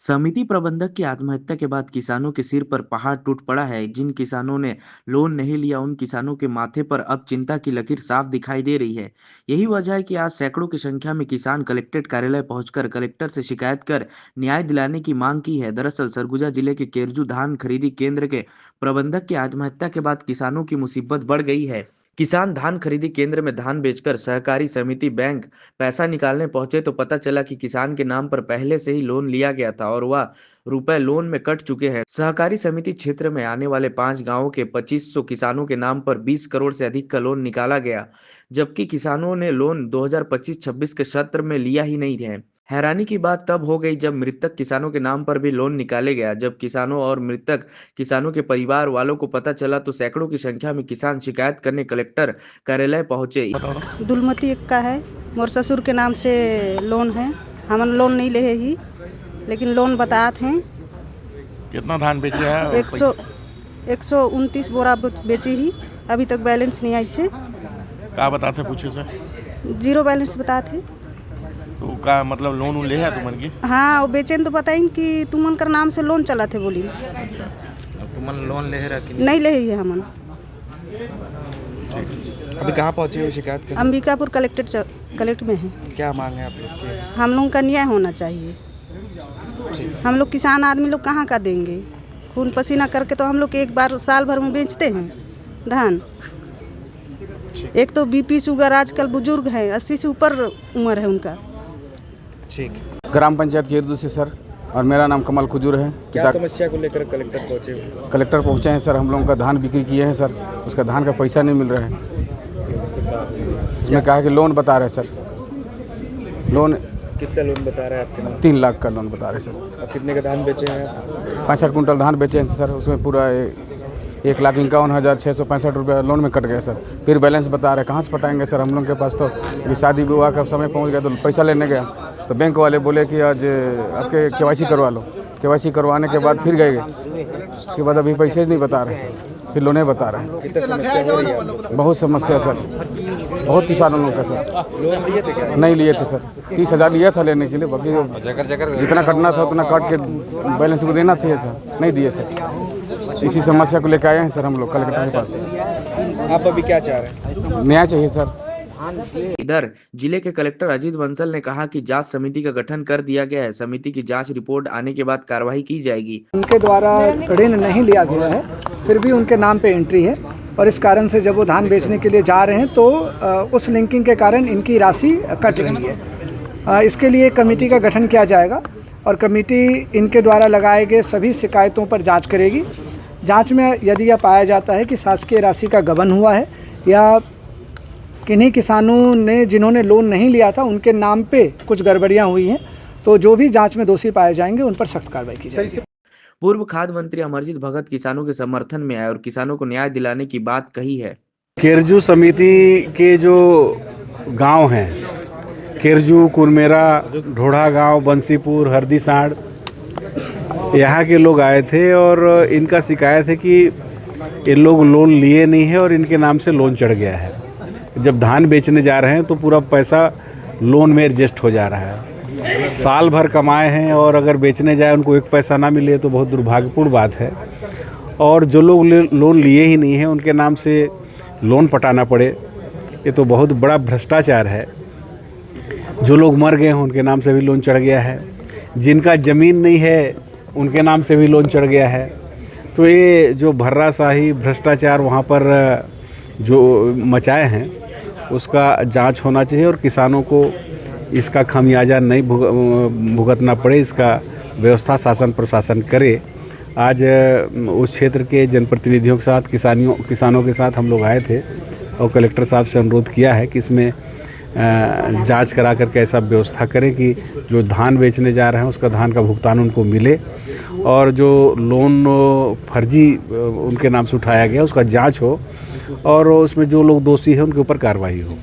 समिति प्रबंधक की आत्महत्या के बाद किसानों के सिर पर पहाड़ टूट पड़ा है। जिन किसानों ने लोन नहीं लिया, उन किसानों के माथे पर अब चिंता की लकीर साफ दिखाई दे रही है। यही वजह है कि आज सैकड़ों की संख्या में किसान कलेक्ट्रेट कार्यालय पहुंचकर कलेक्टर से शिकायत कर न्याय दिलाने की मांग की है। दरअसल सरगुजा जिले के केरजू धान खरीदी केंद्र के प्रबंधक की आत्महत्या के बाद किसानों की मुसीबत बढ़ गई है। किसान धान खरीदी केंद्र में धान बेचकर सहकारी समिति बैंक पैसा निकालने पहुंचे तो पता चला कि किसान के नाम पर पहले से ही लोन लिया गया था और वह रुपए लोन में कट चुके हैं। सहकारी समिति क्षेत्र में आने वाले 5 गांवों के 2500 किसानों के नाम पर 20 करोड़ से अधिक का लोन निकाला गया, जबकि किसानों ने लोन 2025-26 के सत्र में लिया ही नहीं है। हैरानी की बात तब हो गई जब मृतक किसानों के नाम पर भी लोन निकाले गया। जब किसानों और मृतक किसानों के परिवार वालों को पता चला तो सैकड़ों की संख्या में किसान शिकायत करने कलेक्टर कार्यालय पहुंचे। दुलमती एक्का है, मोर ससुर के नाम से लोन है। हमन लोन नहीं ले ही, लेकिन लोन बताते हैं। कितना धान बेचे हैं? 129 बोरा बेची ही, अभी तक बैलेंस नहीं आई से। का बताते पूछे से? जीरो बैलेंस बताते। तो का मतलब लोन ले है तुमन की? हाँ, वो बेचे तो बताइन कि तुमन कर नाम से लोन चला थे बोली। अब तुमन लोन ले रहा कि नहीं ले ही है हमन। अभी कहाँ पहुँचे हो शिकायत कर? अंबिकापुर कलेक्ट में है। क्या मांग है आप लोग की? हम लोग का न्याय होना चाहिए। हम लोग किसान आदमी लोग कहाँ का देंगे? खून पसीना करके तो हम लोग एक बार साल भर में बेचते हैं धान। एक तो बीपी शुगर, आजकल बुजुर्ग हैं, 80 से ऊपर उम्र है उनका। ठीक। ग्राम पंचायत केरजू से सर, और मेरा नाम कमल खुजूर है। क्या समस्या को लेकर कलेक्टर पहुँचे? कलेक्टर पहुँचे हैं सर। हम लोगों का धान बिक्री किए हैं सर, उसका धान का पैसा नहीं मिल रहा है। इसमें कहा कि लोन बता रहे सर। लोन कितना लोन बता रहा है आपके नाम? 3 लाख का लोन बता रहे सर। और कितने का धान बेचे हैं आप? 65 कुंटल धान बेचे हैं सर। उसमें पूरा 1,51,665 रुपया लोन में कट गया सर। फिर बैलेंस बता रहे, कहाँ से पटाएंगे सर? हम लोग के पास तो अभी शादी विवाह का समय पहुँच गया तो पैसा लेने गया तो बैंक वाले बोले कि आज आपके KYC करवा लो। KYC करवाने के बाद फिर गए, उसके बाद अभी पैसे नहीं बता रहे सर, फिर लोन बता रहे हैं। कितना समस्या हो रही है? बहुत समस्या सर, बहुत किसानों लोग का सर। लोन लिए थे क्या? नहीं लिए थे सर। 30,000 लिया था लेने के लिए, बाकी जितना कटना था उतना काट के बैलेंस को देना था, नहीं दिए सर। इसी समस्या को लेकर आए हैं सर हम लोग कलेक्टर के पास। आप अभी क्या चाह रहे हैं? न्याय चाहिए सर। इधर जिले के कलेक्टर अजीत बंसल ने कहा कि जांच समिति का गठन कर दिया गया है। समिति की जांच रिपोर्ट आने के बाद कार्रवाई की जाएगी। उनके द्वारा ऋण नहीं लिया गया है, फिर भी उनके नाम पे एंट्री है और इस कारण से जब वो धान बेचने के लिए जा रहे हैं तो उस लिंकिंग के कारण इनकी राशि कट रही है। इसके लिए कमेटी का गठन किया जाएगा और कमेटी इनके द्वारा लगाए गए सभी शिकायतों पर जाँच करेगी। जाँच में यदि यह पाया जाता है कि शासकीय राशि का गबन हुआ है या किन्हीं किसानों ने जिन्होंने लोन नहीं लिया था उनके नाम पे कुछ गड़बड़ियां हुई हैं, तो जो भी जांच में दोषी पाए जाएंगे उन पर सख्त कार्रवाई की जाएगी। पूर्व खाद्य मंत्री अमरजीत भगत किसानों के समर्थन में आए और किसानों को न्याय दिलाने की बात कही है। केरजू समिति के जो गांव हैं, केरजू, कुरमेरा, ढोढ़ा गांव, बंसीपुर, हरदीसाड़, यहाँ के लोग आए थे और इनका शिकायत है कि ये लोग लोन लिए नहीं है और इनके नाम से लोन चढ़ गया है। जब धान बेचने जा रहे हैं तो पूरा पैसा लोन में एडजस्ट हो जा रहा है। साल भर कमाए हैं और अगर बेचने जाए उनको एक पैसा ना मिले तो बहुत दुर्भाग्यपूर्ण बात है। और जो लोग लोन लिए ही नहीं हैं उनके नाम से लोन पटाना पड़े, ये तो बहुत बड़ा भ्रष्टाचार है। जो लोग मर गए हैं उनके नाम से भी लोन चढ़ गया है। जिनका ज़मीन नहीं है उनके नाम से भी लोन चढ़ गया है। तो ये जो भर्राशाही भ्रष्टाचार वहाँ पर जो मचाए हैं उसका जांच होना चाहिए और किसानों को इसका खामियाजा नहीं भुगतना पड़े, इसका व्यवस्था शासन प्रशासन करे। आज उस क्षेत्र के जनप्रतिनिधियों के साथ किसानों के साथ हम लोग आए थे और कलेक्टर साहब से अनुरोध किया है कि इसमें जांच करा करके ऐसा व्यवस्था करें कि जो धान बेचने जा रहे हैं उसका धान का भुगतान उनको मिले और जो लोन फर्जी उनके नाम से उठाया गया उसका जांच हो और उसमें जो लोग दोषी हैं उनके ऊपर कार्रवाई हो।